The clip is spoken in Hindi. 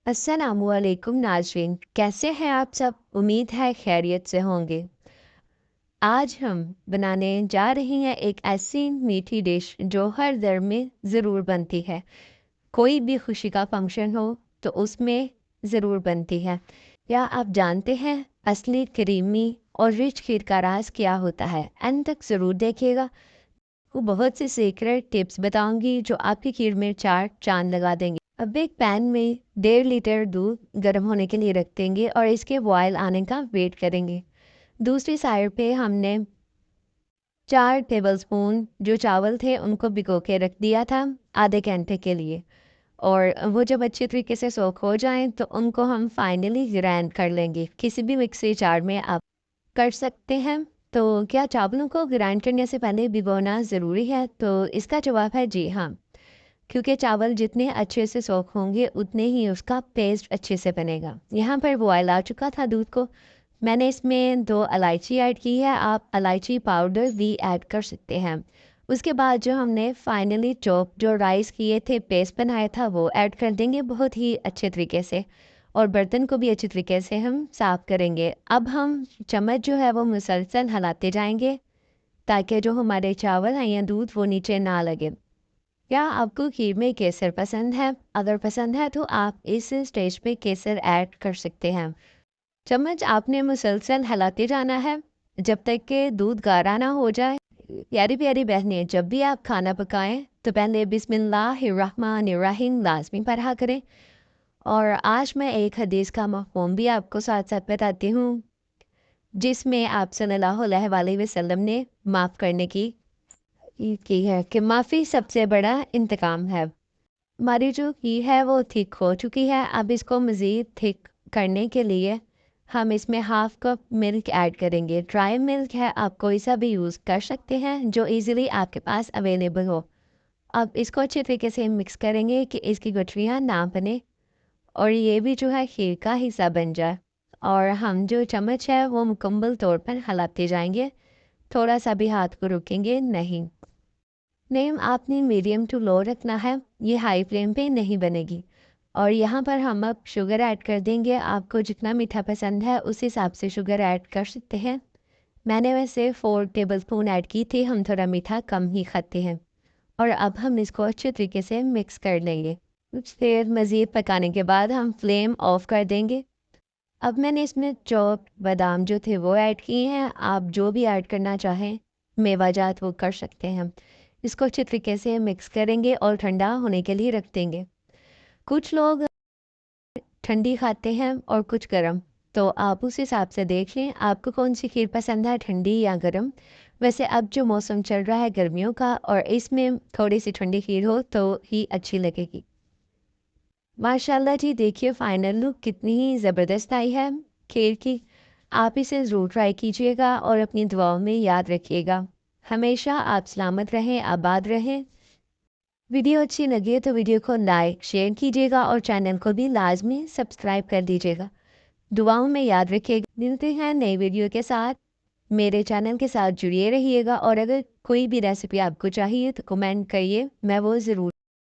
अस्सलामुअलैकुम नाज़रीन, कैसे हैं आप सब? उम्मीद है खैरियत से होंगे। आज हम बनाने जा रहे हैं एक ऐसी मीठी डिश जो हर घर में ज़रूर बनती है। कोई भी खुशी का फंक्शन हो तो उसमें ज़रूर बनती है। क्या आप जानते हैं असली क्रीमी और रिच खीर का राज क्या होता है? एंड तक ज़रूर देखिएगा। वो बहुत से सीक्रेट टिप्स बताऊंगी जो आपकी खीर में चार चांद लगा देंगे। अब एक पैन में 1.5 लीटर दूध गर्म होने के लिए रख देंगे और इसके बॉयल आने का वेट करेंगे। दूसरी साइड पे हमने 4 टेबलस्पून जो चावल थे उनको भिगो के रख दिया था आधे घंटे के लिए। और वो जब अच्छे तरीके से सोख हो जाएं तो उनको हम फाइनली ग्राइंड कर लेंगे। किसी भी मिक्सी जार में आप कर सकते हैं। तो क्या चावलों को ग्राइंड करने से पहले भिगोना ज़रूरी है? तो इसका जवाब है जी हाँ, क्योंकि चावल जितने अच्छे से सोख होंगे उतने ही उसका पेस्ट अच्छे से बनेगा। यहाँ पर बॉयल आ चुका था दूध को, मैंने इसमें 2 इलायची ऐड की है, आप इलायची पाउडर भी ऐड कर सकते हैं। उसके बाद जो हमने फाइनली चॉप जो राइस किए थे, पेस्ट बनाया था, वो ऐड कर देंगे बहुत ही अच्छे तरीके से। और बर्तन को भी अच्छी तरीके से हम साफ़ करेंगे। अब हम चम्मच जो है वो मुसलसल हिलाते जाएंगे ताकि जो हमारे चावल हैं या दूध वो नीचे ना लगे। क्या आपको खीर में केसर पसंद है? अगर पसंद है तो आप इस स्टेज पे केसर ऐड कर सकते हैं। चम्मच आपने मुसलसल हिलाते जाना है जब तक कि दूध गाढ़ा ना हो जाए। प्यारी प्यारी बहनें, जब भी आप खाना पकाएं तो पहले बिस्मिल्लाहिर्रहमानिर्रहीम लाजमी पढ़ा करें। और आज मैं एक हदीस का मफ़हूम भी आपको साथ साथ बताती हूँ, जिसमें आप सल्लल्लाहु अलैहि वसल्लम ने माफ़ करने की है कि माफ़ी सबसे बड़ा इंतकाम है। हमारी जो घी है वो थिक हो चुकी है। अब इसको मज़ीद थिक करने के लिए हम इसमें हाफ़ कप मिल्क ऐड करेंगे। ड्राई मिल्क है, आप कोई सा भी यूज़ कर सकते हैं जो इजीली आपके पास अवेलेबल हो। अब इसको अच्छे तरीके से मिक्स करेंगे कि इसकी गुठलियाँ ना बने और ये भी जो है खीर का हिस्सा बन जाए। और हम जो चम्मच है वो मुकम्मल तौर पर हिलाते जाएंगे, थोड़ा सा भी हाथ को रुकेंगे नहीं। फ्लेम आपने मीडियम टू लो रखना है, ये हाई फ्लेम पे नहीं बनेगी। और यहाँ पर हम अब शुगर ऐड कर देंगे। आपको जितना मीठा पसंद है उस हिसाब से शुगर ऐड कर सकते हैं। मैंने वैसे 4 टेबलस्पून ऐड की थी, हम थोड़ा मीठा कम ही खाते हैं। और अब हम इसको अच्छे तरीके से मिक्स कर लेंगे। कुछ देर मज़ीद पकाने के बाद हम फ्लेम ऑफ कर देंगे। अब मैंने इसमें चॉप बादाम जो थे वो ऐड किए हैं, आप जो भी ऐड करना चाहें मेवाजात वो कर सकते हैं। इसको अच्छे तरीके से मिक्स करेंगे और ठंडा होने के लिए रख देंगे। कुछ लोग ठंडी खाते हैं और कुछ गर्म, तो आप उस हिसाब से देख लें आपको कौन सी खीर पसंद है, ठंडी या गर्म। वैसे अब जो मौसम चल रहा है गर्मियों का और इसमें थोड़ी सी ठंडी खीर हो तो ही अच्छी लगेगी। माशाल्लाह जी, देखिए फाइनल लुक कितनी ही ज़बरदस्त आई है खीर की। आप इसे ज़रूर ट्राई कीजिएगा और अपनी दुआओं में याद रखिएगा। हमेशा आप सलामत रहें, आबाद रहें। वीडियो अच्छी लगे तो वीडियो को लाइक शेयर कीजिएगा और चैनल को भी लाजमी सब्सक्राइब कर दीजिएगा। दुआओं में याद रखिएगा। मिलते हैं नई वीडियो के साथ। मेरे चैनल के साथ जुड़े रहिएगा और अगर कोई भी रेसिपी आपको चाहिए तो कमेंट करिए, मैं वो ज़रूर